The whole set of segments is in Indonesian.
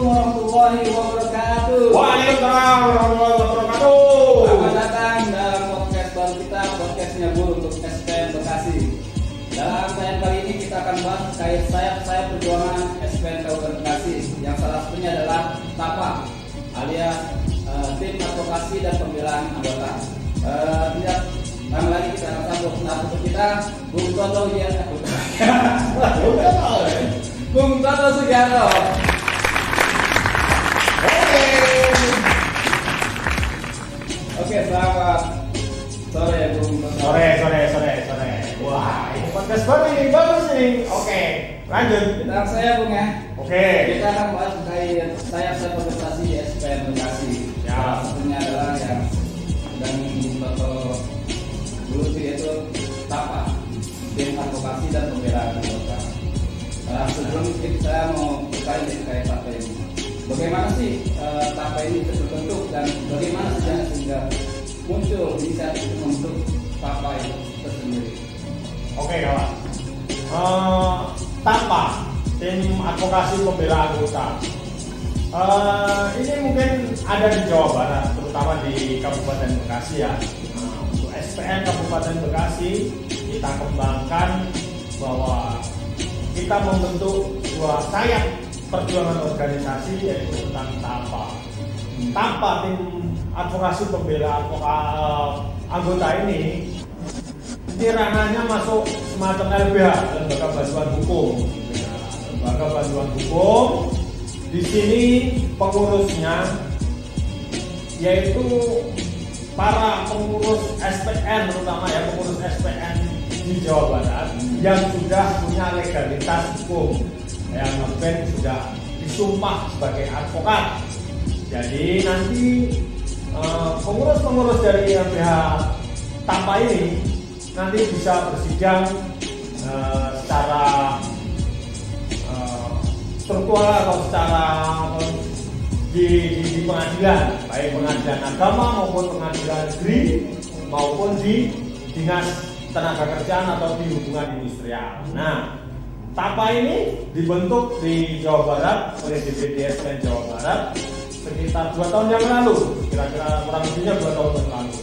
warahmatullahi wabarakatuh. Waalaikumsalam warahmatullahi wabarakatuh. Selamat datang dalam podcast baru kita, podcastnya Guru untuk SPN Bekasi. Dalam tayangan kali ini kita akan bahas terkait sayap-sayap perjuangan SPN Kabupaten Bekasi, yang salah satunya adalah TAPA alias tim advokasi dan pembelaan anggota. Tidak lama lagi kita akan sambut narasumber kita, Bung Toto Sugiarto. Bung Toto Sugiarto. Oke, selamat sore Bung Toto. Sore. Wah, ini podcast baru ini, bagus nih. Oke, lanjut. Bintang saya Bung ya. Oke. Kita akan bahas terkait sayap-sayap organisasi di SPN Bekasi. Ya. Salah satunya adalah yang sedang Bung Toto geluti, yaitu TAPA, tim advokasi dan pembelaan anggota. Sebelum saya mau bertanya terkait TAPA ini, bagaimana sih TAPA ini terbentuk dan bagaimana sejarah sehingga muncul inisiatif untuk TAPA itu tersendiri? Oke, kawan. TAPA, tim advokasi pembelaan anggota. Ini mungkin ada di Jawa Barat, terutama di Kabupaten Bekasi ya. Untuk SPN Kabupaten Bekasi kita kembangkan bahwa kita membentuk dua sayap perjuangan organisasi, yaitu tentang TAPA. TAPA, tim advokasi pembelaan anggota ini ranahnya masuk semacam LBH, Lembaga Bantuan Hukum. Lembaga Bantuan Hukum. Di sini pengurusnya yaitu para pengurus SPN, terutama ya pengurus SPN di Jawa Barat yang sudah punya legalitas hukum, yang mungkin sudah disumpah sebagai advokat. Jadi nanti pengurus-pengurus dari LBH TAPA ini nanti bisa bersidang secara struktural atau secara di pengadilan, baik pengadilan agama maupun pengadilan negeri maupun di dinas tenaga kerjaan atau di hubungan industrial. Nah, TAPA ini dibentuk di Jawa Barat oleh DPD SPN Jawa Barat sekitar 2 tahun yang lalu, kira-kira kurang lebihnya 2 tahun yang lalu.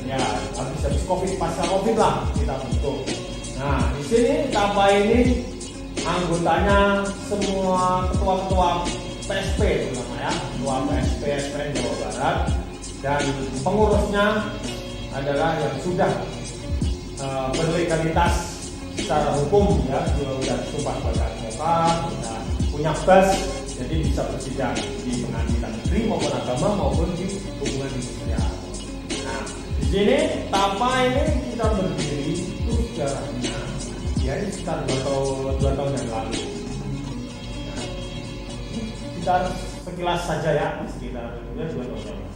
Ya, habis COVID, pasca COVID lah kita bentuk. Nah, di sini TAPA ini anggotanya semua ketua-ketua PSP, terutama ya, ketua PSP SPN Jawa Barat, dan pengurusnya adalah yang sudah berlegalitas secara hukum ya, sudah sumpah sebagai advokat, sudah punya BAS, jadi bisa bersidang di pengadilan negeri maupun agama maupun di hubungan industrial. Nah, di sini TAPA ini kita berdiri itu sejarahnya ya ini sekitar 2 tahun yang lalu. Nah, kita sekilas saja ya, sekitar 2 tahun yang lalu.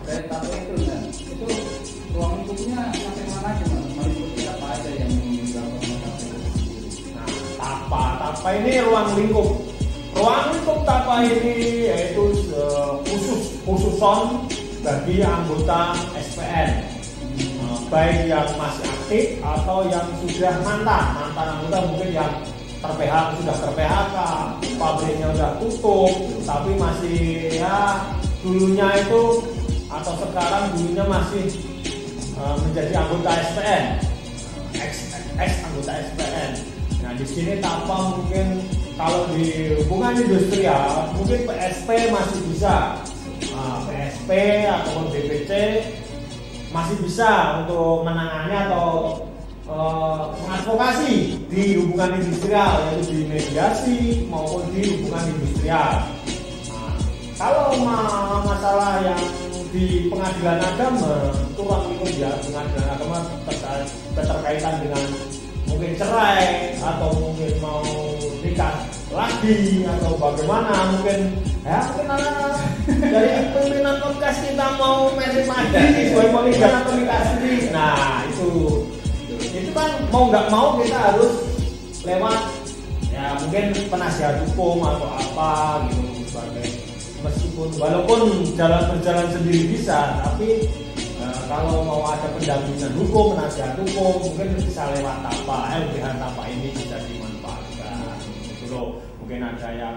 Dari TAPA itu kan, itu ruang lingkupnya sampai mana aja, meliputi apa aja yang dilakukan TAPA itu sendiri? Nah, TAPA ini ruang lingkup. Ruang lingkup TAPA ini yaitu khususon bagi anggota SPN, baik yang masih aktif atau yang sudah mantan anggota, mungkin yang sudah ter-PHK, pabriknya sudah tutup, tapi masih ya dulunya itu atau sekarang dulunya masih menjadi anggota SPN, ex anggota SPN. Nah, di sini TAPA mungkin kalau di hubungan industrial mungkin PSP masih bisa, PSP ataupun BPC masih bisa untuk menangani atau mengadvokasi di hubungan industrial, yaitu di mediasi maupun di hubungan industrial. Nah, kalau masalah yang di pengadilan agama itu ruang lingkup ya, pengadilan agama keterkaitan dengan mungkin cerai atau mungkin mau nikah lagi atau bagaimana, mungkin mungkin dari pimpinan podcast kita mau merit lagi, mau nikah atau nikah sendiri. Nah, itu kan mau nggak mau kita harus lewat ya mungkin penasihat hukum atau apa gitu, sebagai meskipun walaupun berjalan sendiri bisa, tapi kalau mau ada pendampingan hukum, penasihat hukum, mungkin bisa lewat TAPA, LBH TAPA ini bisa dimanfaatkan gitu gitu. Mungkin ada yang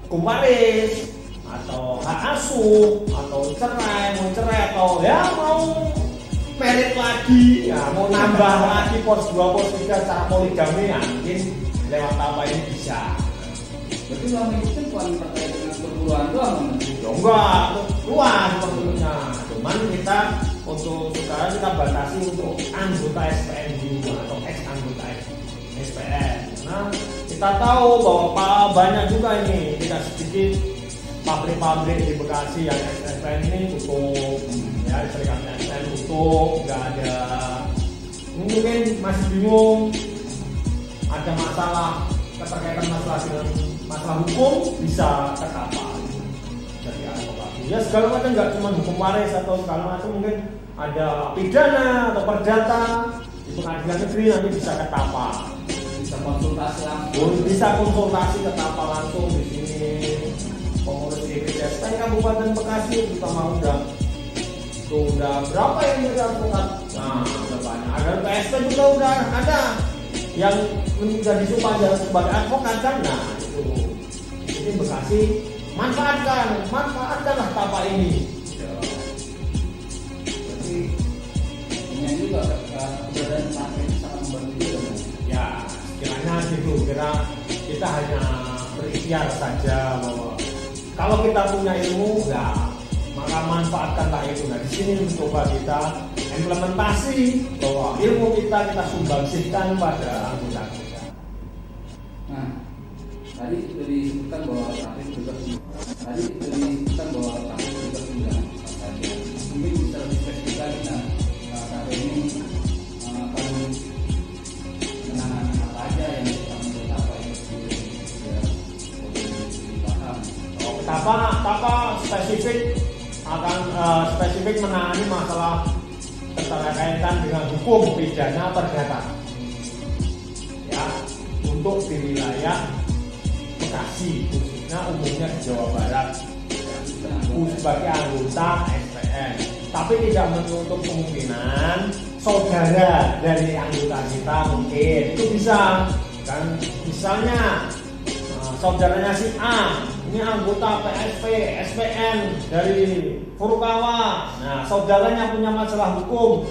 hukum waris atau hak asuh atau mau cerai atau ya mau merit lagi, ya mau nambah lagi pos 2 pos 3 cara poligami, ya mungkin lewat apa ini bisa. Berarti selama ini kan bukan terkait dengan perburuan doang, Ya enggak, luas maksudnya. Cuman kita untuk sekarang kita batasi untuk anggota SPN dulu atau ex anggota SPN. Nah, kita tahu bahwa banyak juga ini tidak sedikit pabrik-pabrik di Bekasi yang SPN ini tutup, ya serikat SPN tutup, nggak ada. Mungkin masih bingung, ada masalah keterkaitan masalah dengan masalah hukum bisa ke kapal. Jadi advokasi. Ya segala macam, nggak cuma hukum waris atau segala macam, mungkin ada pidana atau perdata di pengadilan negeri nanti bisa ke tapal. Bisa konsultasi langsung. Bisa konsultasi ke tapal langsung di sini. Pengurus DPSP Kabupaten Bekasi terutama udah berapa yang jadi advokat? Nah, udah banyak. Ada PSP juga udah ada yang menjadi sebagai advokat kan? Nah, itu. Jadi Bekasi manfaatkanlah tapak ini. Ya. Berarti punya juga keberadaan partai ini sangat membantu juga. Ya, kiranya gitu. Kira kita hanya berikhtiar saja bahwa kalau kita punya ilmu, ya maka manfaatkanlah itu. Nah, di sini mencoba kita implementasi bahwa ilmu kita sumbangsihkan pada anggota kita. Nah, tadi sudah disebutkan bahwa praktik juga pindah. Mungkin bisa lebih spesifik lagi, nah, KP ini akan menangani apa aja yang kita menurut apa yang sudah dipaham. Tapa spesifik menangani masalah keterkaitan dengan hukum pidana perdata. Ya, untuk di wilayah Bekasi, khususnya umumnya di Jawa Barat, sebagai anggota SPN. Tapi tidak menutup kemungkinan saudara dari anggota kita mungkin itu bisa, kan misalnya saudaranya si A ini anggota PSP, SPN dari Furukawa. Nah, saudaranya punya masalah hukum,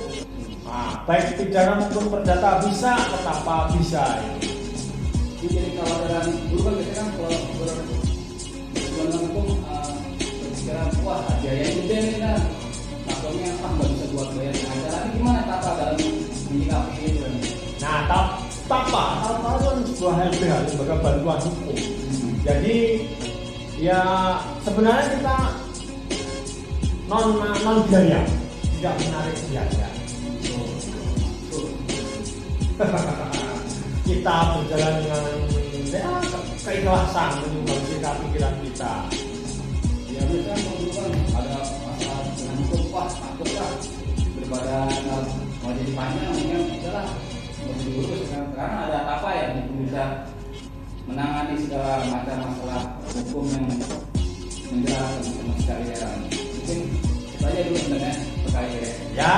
baik pidana maupun perdata bisa, betapa bisa. Jadi kalau dalam dulu kan biasanya kan kalau berhubungan hukum berpikiran wah biaya gede nih kan, takutnya nggak bisa buat bayar pengacara. Tapi gimana Tapa dalam menyikapi itu? Nah, Tapa kan sebuah LBH, lembaga bantuan hukum. Jadi ya sebenarnya kita non biaya, tidak menarik biaya. Kita berjalan dengan keikhlasan menyumbangkan pikiran kita. Ya biasanya kalau dulu kan ada masalah dengan hukum, wah takut lah daripada mau jadi panjang, mendingan udahlah mau jadi urus kan. Karena ada Tapa yang bisa menangani segala macam masalah hukum yang menjelaskan sama sekali ya. Mungkin kita aja dulu sebenarnya terkait ya.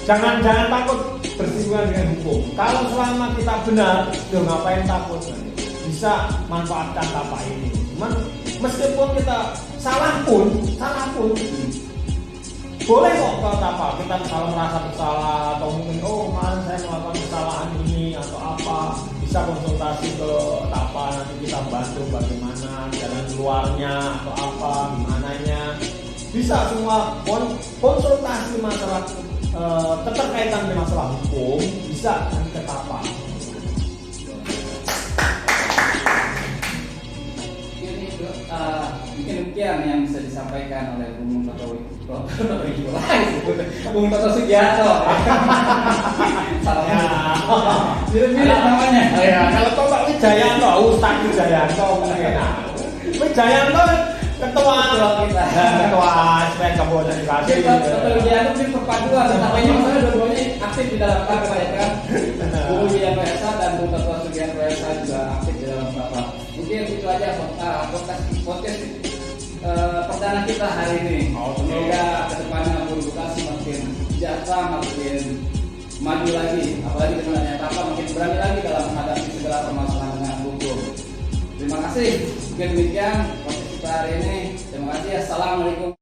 Jangan takut bersinggungan dengan hukum. Kalau selama kita benar, ngapain takut? Bisa manfaatkan Tapa ini. Cuman meskipun kita salah pun boleh kok ke Tapa. Kita kalau merasa bersalah atau mungkin kemarin saya melakukan kesalahan ini atau apa, bisa konsultasi ke Tapa, nanti kita bantu bagaimana jalan keluarnya atau apa, gimananya. Bisa semua konsultasi masalah keterkaitan dengan masalah hukum bisa ke Tapa. Mungkin demikian yang bisa disampaikan oleh Bung Toto Sugiarto. Salah ya. Mirip namanya. Ya, kalau Bapak Wijayanto, Ustaz Wijayanto mungkin. Wijayanto ketua kita. Ketua SPN Kabupaten Bekasi. Toto Wijayanto mungkin perpaduan, namanya maksudnya dua-duanya aktif di dalam KP kan. Bung Wijayanto Esa dan Bung Toto Sugiarto Esa juga aktif di dalam KP. Mungkin itu aja podcast perdana kita hari ini. Semoga kedepannya Guru Bekasi makin sejahtera, makin maju lagi, apalagi dengan adanya Tapak makin berani lagi dalam menghadapi segala permasalahan dengan hukum. Terima kasih. Mungkin demikian podcast kita hari ini. Terima kasih. Assalamualaikum.